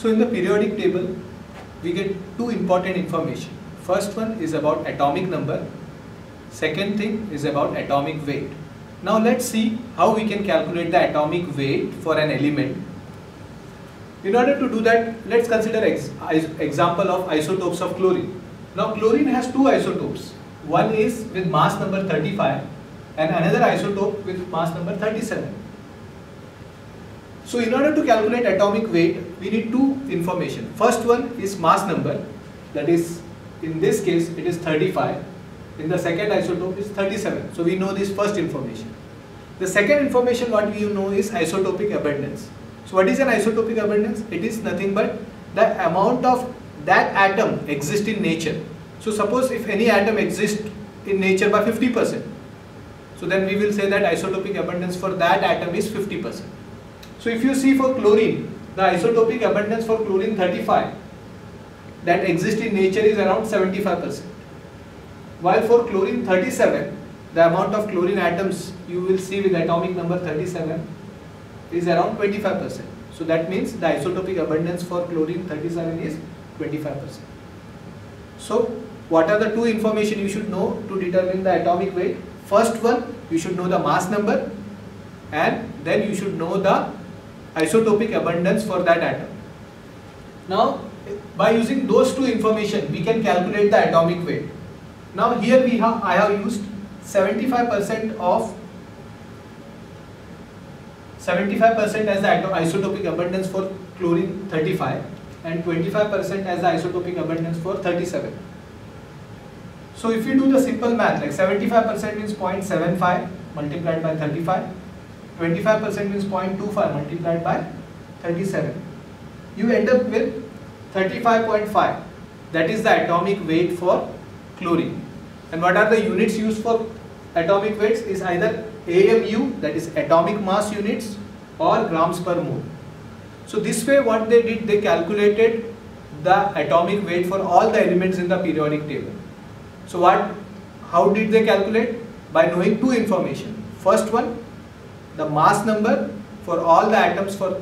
So in the periodic table, we get two important information. First one is about atomic number. Second thing is about atomic weight. Now let's see how we can calculate the atomic weight for an element. In order to do that, let's consider example of isotopes of chlorine. Now chlorine has two isotopes. One is with mass number 35 and another isotope with mass number 37. So in order to calculate atomic weight, we need two information. First one is mass number, that is, in this case it is 35. In the second isotope is 37. So we know this first information. The second information what we know is isotopic abundance. So what is an isotopic abundance? It is nothing but the amount of that atom exists in nature. So suppose if any atom exists in nature by 50%, so then we will say that isotopic abundance for that atom is 50%. So if you see for chlorine, the isotopic abundance for chlorine 35 that exists in nature is around 75%. While for chlorine 37, the amount of chlorine atoms you will see with atomic number 37 is around 25%. So that means the isotopic abundance for chlorine 37 is 25%. So what are the two information you should know to determine the atomic weight? First one, you should know the mass number, and then you should know the isotopic abundance for that atom. Now by using those two information, we can calculate the atomic weight. Now here I have used 75% as the isotopic abundance for chlorine 35 and 25% as the isotopic abundance for 37. So if you do the simple math, like 75% is 0.75 multiplied by 35, 25% is 0.25 multiplied by 37. You end up with 35.5. That is the atomic weight for chlorine. And what are the units used for atomic weights is either AMU, that is atomic mass units, or grams per mole. So this way what they did, they calculated the atomic weight for all the elements in the periodic table. So how did they calculate? By knowing two information. First one, the mass number for all the atoms for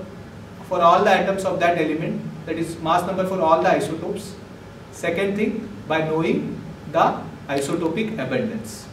all the atoms of that element, that is mass number for all the isotopes. Second thing, by knowing the isotopic abundance.